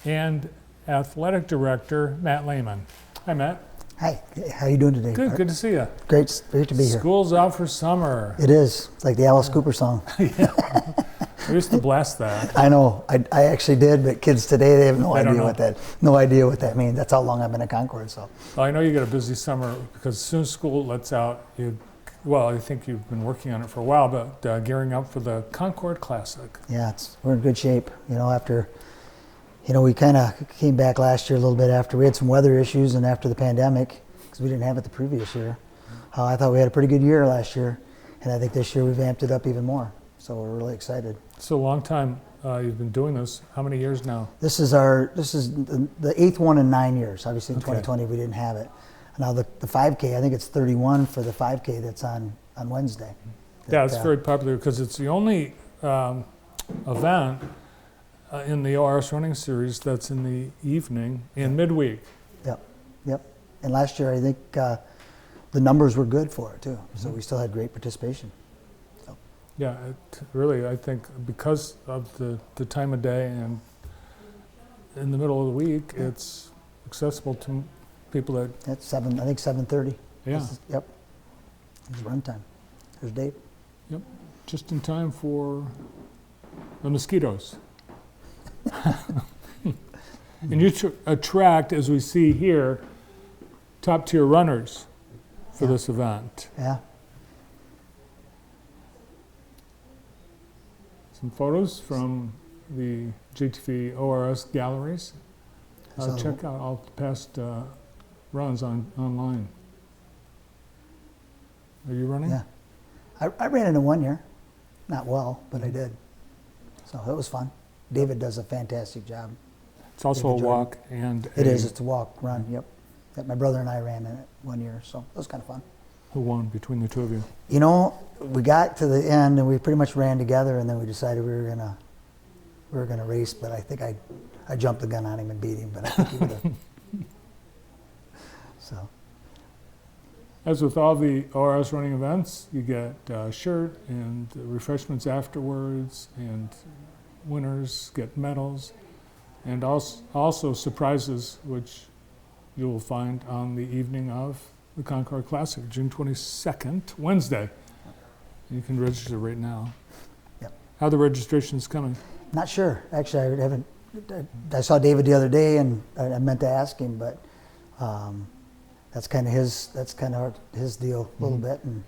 and Athletic Director Matt Lehman. Hi, Matt. Hi, how are you doing today? Good to see you. Great to be here. School's out for summer. It is. It's like the Alice Cooper song. Yeah. I used to blast that. I know. I actually did, but kids today, they have no idea what that means. That's how long I've been at Concord. So. Well, I know you got a busy summer because as soon as school lets out, I think you've been working on it for a while, but gearing up for the Concord Classic. Yeah, we're in good shape. After, we kind of came back last year a little bit after we had some weather issues and after the pandemic because we didn't have it the previous year. I thought we had a pretty good year last year, and I think this year we've amped it up even more. So we're really excited. So a long time you've been doing this. How many years now? This is the eighth one in 9 years. Obviously in 2020 we didn't have it. Now the 5K, I think it's 31 for the 5K that's on Wednesday. Yeah, it's very popular because it's the only event in the ORS running series that's in the evening in midweek. Yep. And last year I think the numbers were good for it too. So we still had great participation. So. Yeah, really, I think because of the time of day and in the middle of the week, it's accessible to people that... That's 7:30. Yeah. Yep. It's run time. There's Dave. Yep. Just in time for the mosquitoes. And you attract, as we see here, top tier runners for this event. Yeah. Some photos from the GTV ORS galleries. Check out all the past runs online. Are you running? Yeah. I ran into one year. Not well, but I did. So it was fun. David does a fantastic job. It's also a walk and It is. It's a walk, run, yep. My brother and I ran in it one year, so it was kind of fun. Who won between the two of you? We got to the end and we pretty much ran together, and then we decided we were gonna race, but I think I jumped the gun on him and beat him, but I think he would have. So. As with all the ORS running events, you get a shirt and refreshments afterwards, and winners get medals, and also surprises, which you will find on the evening of the Concord Classic, June 22nd, Wednesday. You can register right now. Yep. How are the registrations coming? Not sure. Actually, I saw David the other day, and I meant to ask him, but that's kind of his deal a little bit. And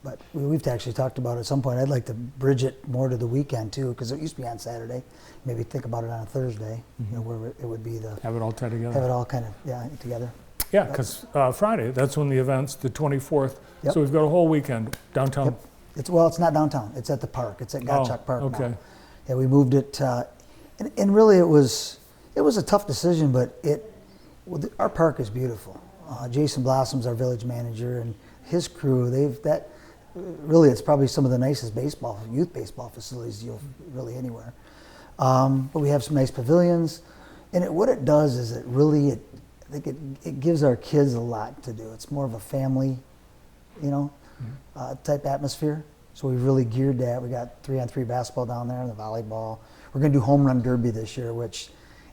but we've actually talked about it at some point. I'd like to bridge it more to the weekend too, because it used to be on Saturday. Maybe think about it on a Thursday, where it would be have it all tied together. Have it all kind of together. Yeah, because Friday, that's when the event's the 24th. Yep. So we've got a whole weekend downtown. Yep. It's not downtown. It's at the park. It's at Gottschalk Park okay. now. Yeah, we moved it, and really it was a tough decision, but our park is beautiful. Jason Blossom's our village manager, and his crew. Really, it's probably some of the nicest youth baseball facilities you'll really anywhere. But we have some nice pavilions, and what it does is I think it gives our kids a lot to do. It's more of a family, type atmosphere. So we've really geared that. We got 3-on-3 basketball down there and the volleyball. We're going to do home run derby this year, which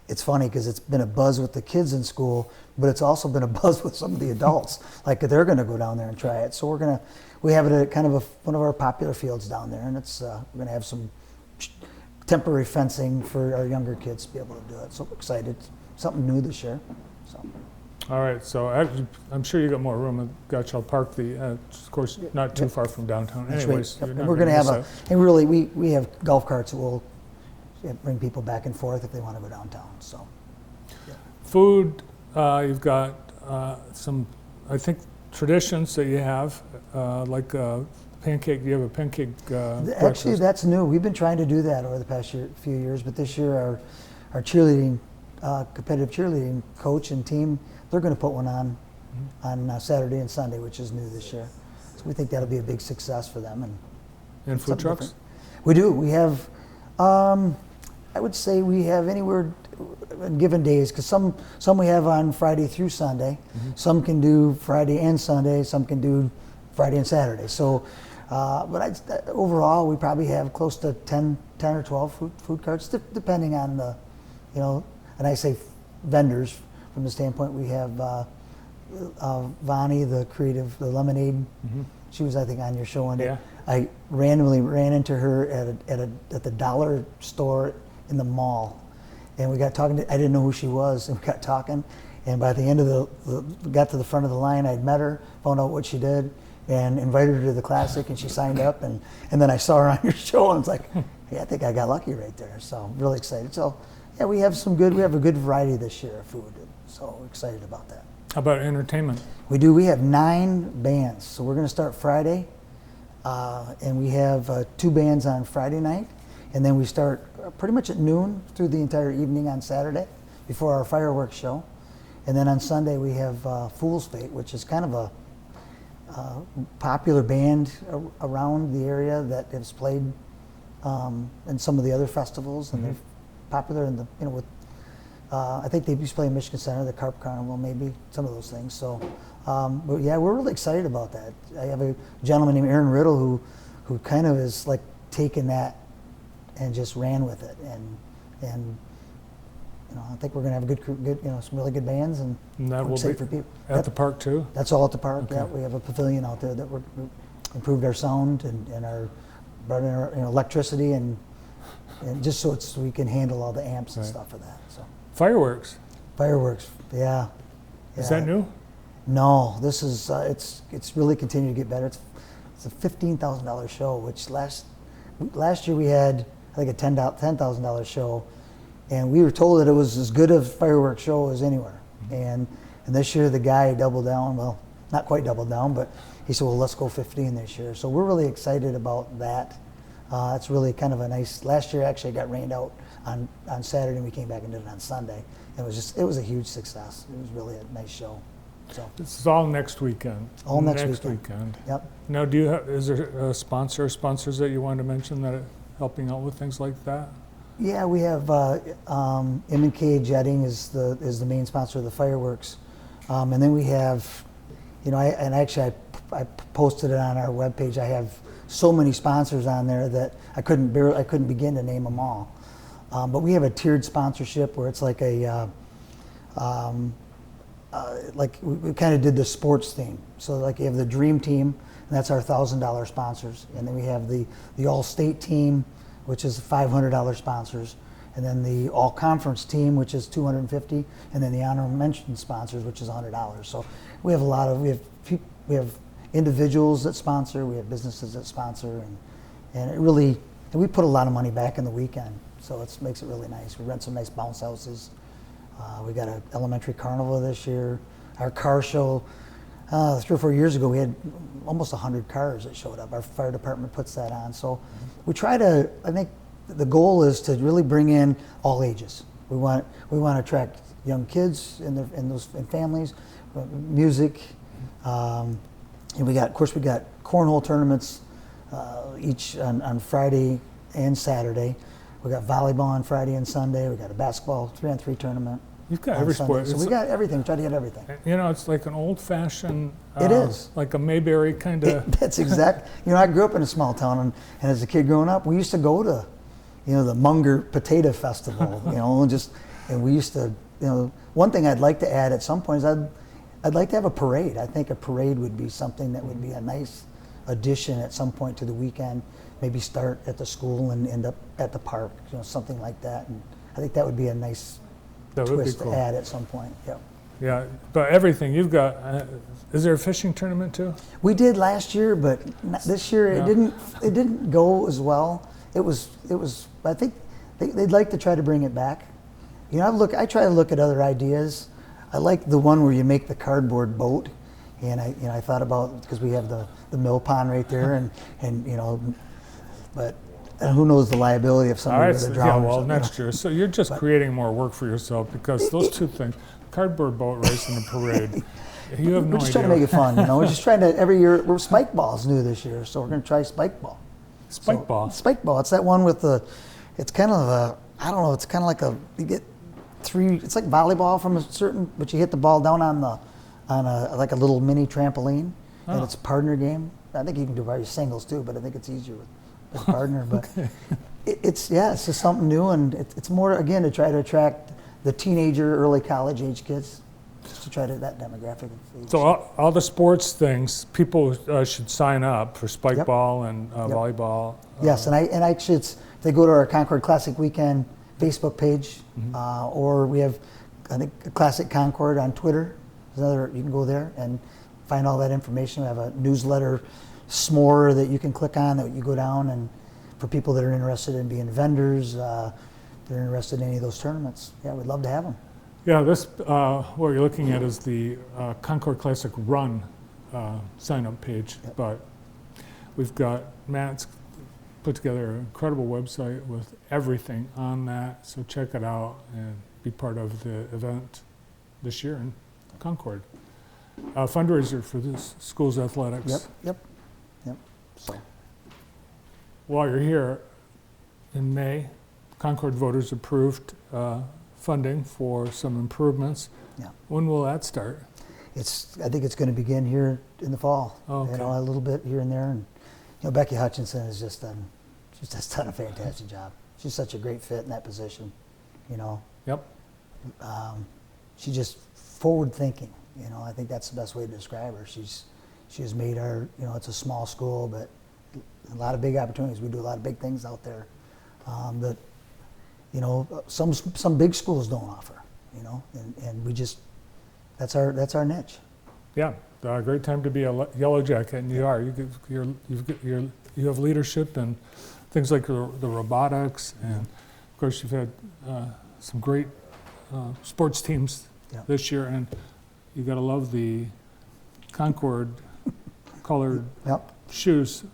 it's funny because it's been a buzz with the kids in school, but it's also been a buzz with some of the adults. Like they're going to go down there and try it. So we have it at kind of one of our popular fields down there, and we're going to have some temporary fencing for our younger kids to be able to do it. So we're excited. Something new this year. So. All right, so I'm sure you got more room at Gottschalk Park. Of course, not too far from downtown. That's anyways, right. And we're going to have and really we have golf carts that will bring people back and forth if they want to go downtown. So. Yeah. Food, you've got some, I think, traditions that you have, like pancake. You have a pancake Actually, breakfast. that's new. We've been trying to do that over the past few years, but this year our cheerleading, competitive cheerleading coach and team, they're going to put one on Saturday and Sunday, which is new this year. So we think that'll be a big success for them. And food trucks? Different. We do. We have, I would say we have anywhere in given days, because some we have on Friday through Sunday. Some can do Friday and Sunday. Some can do Friday and Saturday. So Overall, we probably have close to 10 or 12 food carts, depending on the, and I say vendors from the standpoint we have Vonnie, the creative, the lemonade. Mm-hmm. She was, I think, on your show one day. Yeah. I randomly ran into her at the dollar store in the mall, and we got talking. I didn't know who she was, and we got talking. And by the end of got to the front of the line, I'd met her, found out what she did, and invited her to the Classic, and she signed up. And then I saw her on your show, and it's like, hey, I think I got lucky right there. So I'm really excited. So yeah, we have a good variety this year of food. So we're excited about that. How about entertainment? We do. We have 9 bands. So we're going to start Friday, and we have 2 bands on Friday night, and then we start pretty much at noon through the entire evening on Saturday before our fireworks show. And then on Sunday we have Fool's Fate, which is kind of a popular band around the area that has played in some of the other festivals, and they're popular in the with. I think they used to play in Michigan Center, the Carp Carnival, maybe some of those things. So, but yeah, we're really excited about that. I have a gentleman named Aaron Riddle who kind of is like taken that and just ran with it, and I think we're going to have a good some really good bands, and that will excited be for people at the park too. That's all at the park. Okay. Yeah, we have a pavilion out there that we improved our sound and our brought in our electricity and just so we can handle all the amps and stuff for that. So Fireworks. Yeah. Is that new? No, this is it's really continued to get better. It's a $15,000 show, which last year we had I think a $10,000 show, and we were told that it was as good a fireworks show as anywhere. And this year the guy doubled down. Well, not quite doubled down, but he said, well, let's go 15 this year. So we're really excited about that. It's really kind of a nice. Last year actually it got rained out on Saturday, and we came back and did it on Sunday. It was a huge success. It was really a nice show. So This is all next weekend. All next weekend. Yep. Now, is there a sponsors that you want to mention that are helping out with things like that? Yeah, we have M&K Jetting is the main sponsor of the fireworks, and then we have, I posted it on our webpage. I have so many sponsors on there that I couldn't begin to name them all. But we have a tiered sponsorship where it's like we kind of did the sports theme. So like you have the Dream Team, and that's our $1,000 sponsors, and then we have the All-State Team, which is $500 sponsors, and then the All-Conference Team, which is $250, and then the Honor Mention sponsors, which is $100. So we have we have individuals that sponsor, we have businesses that sponsor, and we put a lot of money back in the weekend, so it makes it really nice. We rent some nice bounce houses. We got an elementary carnival this year. Our car show, 3 or 4 years ago, we had almost 100 cars that showed up. Our fire department puts that on. So we try to, I think the goal is to really bring in all ages. We want to attract young kids and families, music, and we got cornhole tournaments each on Friday and Saturday. We got volleyball on Friday and Sunday. We got a basketball 3-on-3 tournament. You've got every sport. So we got everything. Try to get everything. It's like an old-fashioned. It is like a Mayberry kind of. That's exact. I grew up in a small town, and as a kid growing up, we used to go to, the Munger Potato Festival. And we used to. One thing I'd like to add at some point is I'd like to have a parade. I think a parade would be something that would be a nice addition at some point to the weekend. Maybe start at the school and end up at the park, something like that. And I think that would be a nice twist to add at some point. Yep. Yeah, but everything you've got. Is there a fishing tournament too? We did last year, but this year it didn't go as well. It was. I think they'd like to try to bring it back. I try to look at other ideas. I like the one where you make the cardboard boat, and I thought about, because we have the mill pond right there, but who knows the liability of somebody with a drown. Yeah, well, next year. So you're just creating more work for yourself, because those two things, cardboard boat race and a parade, you have no idea. We're just trying to make it fun, We're just trying to, every year, spike ball's new this year, so we're going to try spike ball. Spike ball? Spike ball. It's that one with it's kind of it's kind of like you get 3, it's like volleyball from a certain, but you hit the ball down on a little mini trampoline, and it's a partner game. I think you can do various singles too, but I think it's easier with a partner. But it's just something new, and it's more, again, to try to attract the teenager, early college age kids, just to try to that demographic. So all the sports things, people should sign up for spike Yep. ball and Yep. volleyball. Yes, and actually, if they go to our Concord Classic Weekend Facebook page, or we have, I think, Classic Concord on Twitter. There's another, you can go there and find all that information. We have a newsletter s'more that you can click on, that you go down, and for people that are interested in being vendors, they're interested in any of those tournaments. Yeah, we'd love to have them. Yeah, this, what you're looking at is the Concord Classic Run sign-up page, Yep. but we've got, Matt's put together an incredible website with everything on that, so check it out and be part of the event this year in Concord. Fundraiser for this school's athletics. Yep. So, While you're here, in May, Concord voters approved funding for some improvements. Yeah. When will that start? I think it's going to begin here in the fall. Oh, okay. A little bit here and there. And Becky Hutchinson has just done a fantastic job. She's such a great fit in that position. Yep. She's just forward thinking. I think that's the best way to describe her. She has made our, it's a small school, but a lot of big opportunities. We do a lot of big things out there that, some big schools don't offer. And we just, that's our niche. Yeah, great time to be a yellow jacket, and you are. You have leadership and things like the robotics, and of course you've had some great sports teams this year, and you got to love the Concord colored shoes,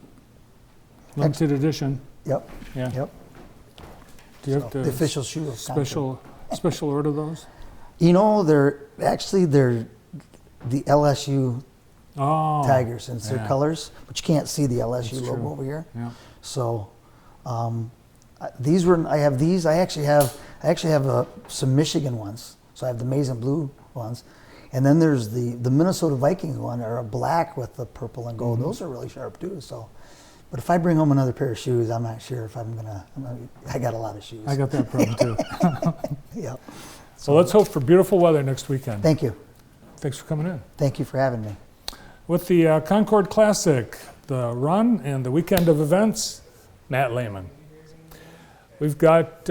limited edition. Yep. Yeah. Yep. Do you have to the official shoe of Concord. special order those? They're the LSU Tigers, and it's their colors, but you can't see the LSU logo over here. Yeah. So I have these. I actually have some Michigan ones. So I have the maize and blue ones, and then there's the Minnesota Vikings one, are a black with the purple and gold. Those are really sharp too. So, but if I bring home another pair of shoes, I'm not sure if I got a lot of shoes. I got that problem too. Yep. So let's hope for beautiful weather next weekend. Thank you. Thanks for coming in. Thank you for having me. With the Concord Classic, the run, and the weekend of events, Matt Lehman. We've got